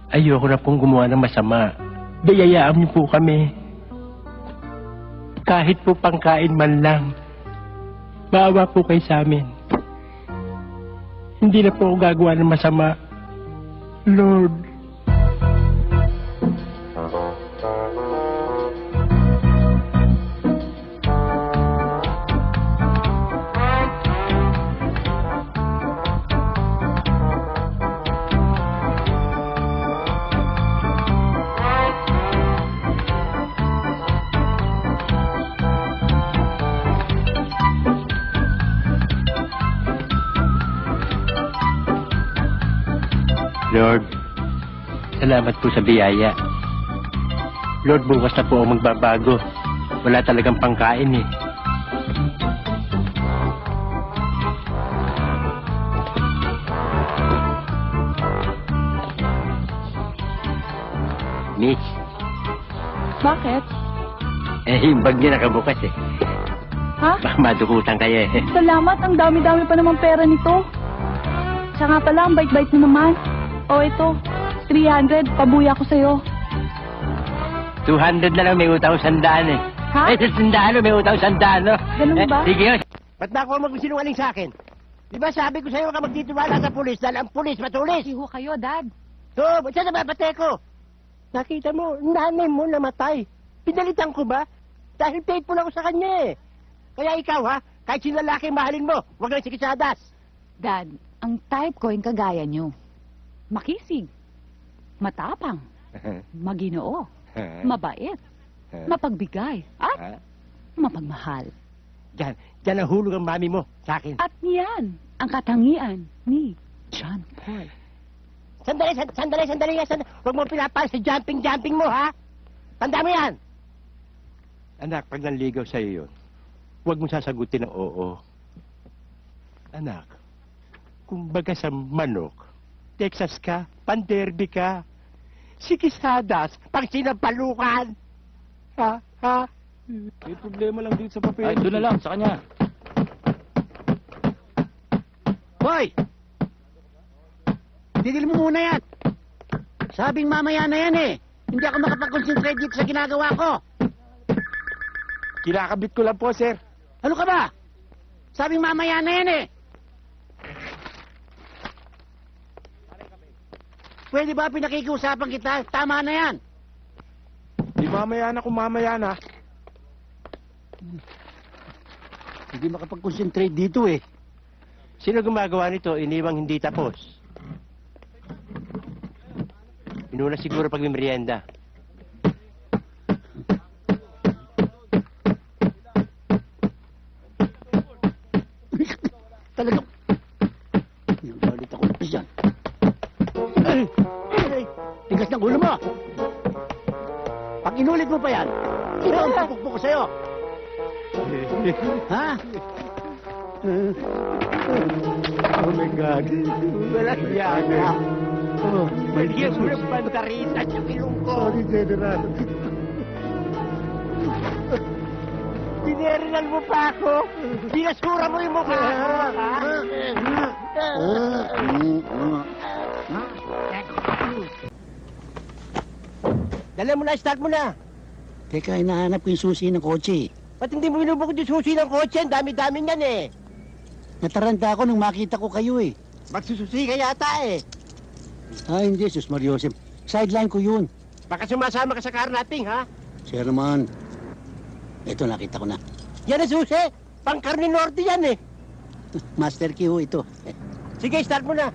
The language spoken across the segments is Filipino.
Ayoko na pong gumawa ng masama. Bayayaan niyo po kami. Kahit po pangkain man lang. Maawa po kayo sa amin. Hindi na po ako gagawa ng masama. Lord. Lord, salamat po sa biyaya. Lord, bukas na po ako magbabago. Wala talagang pangkain eh. Miss, Bakit? yung bag niya nakabukas eh. Ha? Baka madukutan kayo eh. Salamat, ang dami-dami pa naman pera nito. Siya nga pala, ang bait-bait mo naman. O ito, 300, pabuya ko sa'yo. 200 na lang, may utang 100 eh. Ha? 100 may utang 100 no? Ganun ba? Sige yun. Ba't na ako magsinungaling sa akin? Di ba sabi ko sa'yo ka magtitiwala sa pulis dahil ang pulis matulis? Iho kayo, Dad. So, saan na babate ko? Nakita mo, nanay mo namatay. Pinalitan ko ba? Dahil faithful ako sa kanya eh. Kaya ikaw ha, kahit sino lalaki mahalin mo, huwag lang sikisadas. Dad, ang type ko yung kagaya nyo. Makisig, matapang, maginoo, mabait, mapagbigay, at mapagmahal. Diyan ang hulog ang mami mo sa akin. At yan ang katangian ni John Paul. Sandali nga. Huwag mo pinapal sa jumping mo ha. Tanda mo yan. Anak, pag nanligaw sa'yo yun, huwag mo sasagutin ng oo. Anak, kung baga sa manok, Texas ka, panderby ka, sikisadas, Pag sinampalukan. Ha? May problema lang dito sa papel. Ay, doon na lang, sa kanya. Hoy! Tigil mo muna yan. Sabing mamaya na yan eh. Hindi ako makapag-concentrate dito sa ginagawa ko. Kinakabit ko lang po, sir. Ano ka ba? Sabing mamaya na yan eh. Pwede ba pinakikiusapan kita? Tama na yan. Di mamaya na kung mamaya na. Hindi makapag-concentrate dito eh. Sino gumagawa nito, iniwang hindi tapos? Inuna siguro pag may merienda. Talagang... Yung galit ako na dyan. Tigas ng ulo mo! Pag inulit mo pa yan, ito ang pupukpuk ko sa'yo! Ha? Oh my God. Walang yaga. Bigyan mo ng bandarita sa ilong ko. Sorry, General. Dinerinan mo pa ako. Binasura mo yung mukha ko. Dala mo na, start mo na. Teka, hinahanap ko yung susi ng kotse. Ba't hindi mo binubukod yung susi ng kotse? Ang dami-dami niyan eh. Nataranta ako nung makita ko kayo eh. Magsususi ka yata eh. Ah, hindi, Sus Mariosep. Sideline ko yun. Baka sumasama ka sa karnating, ha? Sir naman. Ito, nakita ko na. Yan ang susi! Pangkarne norte yan eh. Master key ho ito. Sige, start mo na.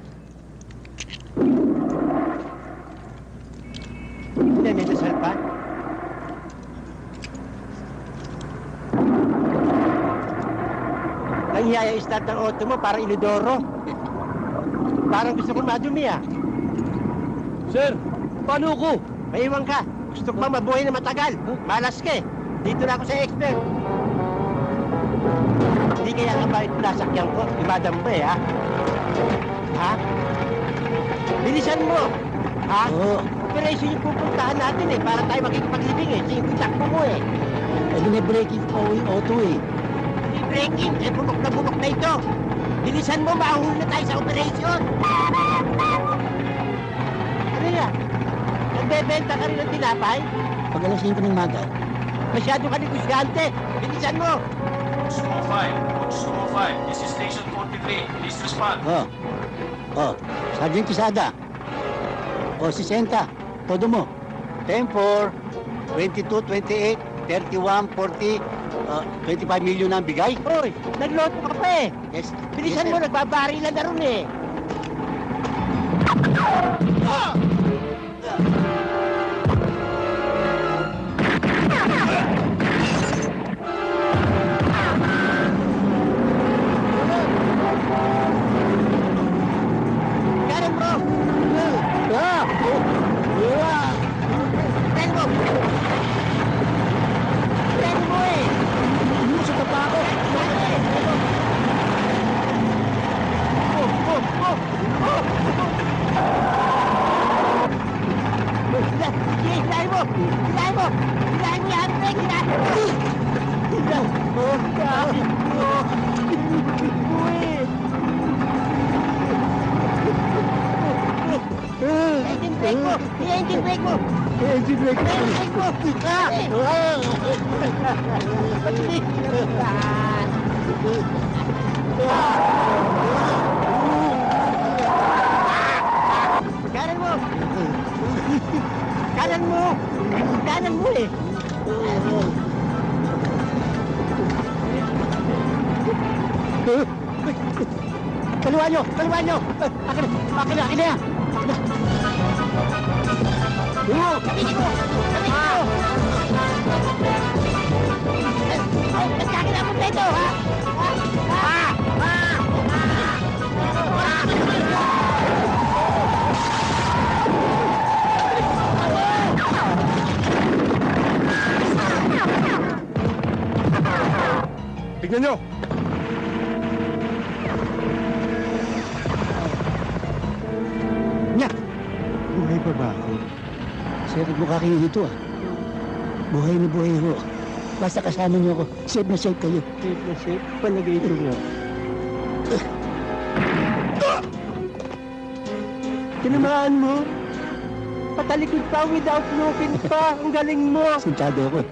Hindi, may dasal pa. Ang hiyaya start ng auto mo, parang inidoro. Parang gusto kong madumi ah. Sir, paano ko? Maiwan ka. Gusto ko ba mabuhay na matagal? Malas ka eh. Dito na ako sa expert. Hindi kaya ang bayad pinasakyan ko. Imadam ba eh ha? Ha? Bilisan mo. Ha? Oo. Operation yung pupuntahan natin eh. Para tayo makikipag-ibig eh. Sige, takbo mo eh. Eh, binibreaking po yung auto eh. Breaking, eh bunok na ito. Bilisan mo, mahuli na tayo sa operasyon. Ano yan? Nagbebenta ka rin ng tinapay? Pag alas 5 ng maga. Masyado ka negosyante. Bilisan mo. 205, this is station 43. Please respond. Sergeant Quesada. 60. Todo mo. 10-4, 22, 28, 31, 40, 25 million na ang bigay. Hoy, nagloto ka pa eh. Yes. Bilisan mo, nagbabarilan na ron eh. Kanan mo! Kanan mo! Kanan mo eh! Hindi mo sa tapa ako! Hilahin mo! Hilahin mo! Hilahin mo yan! Hilahin mo! Hilahin mo! Kapit mo! Kapit mo eh! Engine brake mo! Engine brake mo! Engine brake mo! Engine brake mo! Kanan mo! Kanan mo! Kanan mo eh! Kaliwa nyo! Kaliwa nyo! Akin na! Akin na! Kapitin mo! Kapitin mo! Nagkakila mo na ito, ha? Tignan nyo! Nya! Buhay pa ba ako? Sir, mukha kayo dito ah. Buhay na buhay ho. Basta kasama niyo ako. Safe na safe kayo. Safe na safe. Palagay ito nga. Tinamaan mo? Patalikod pa without looking pa. Ang galing mo. Sintado ako.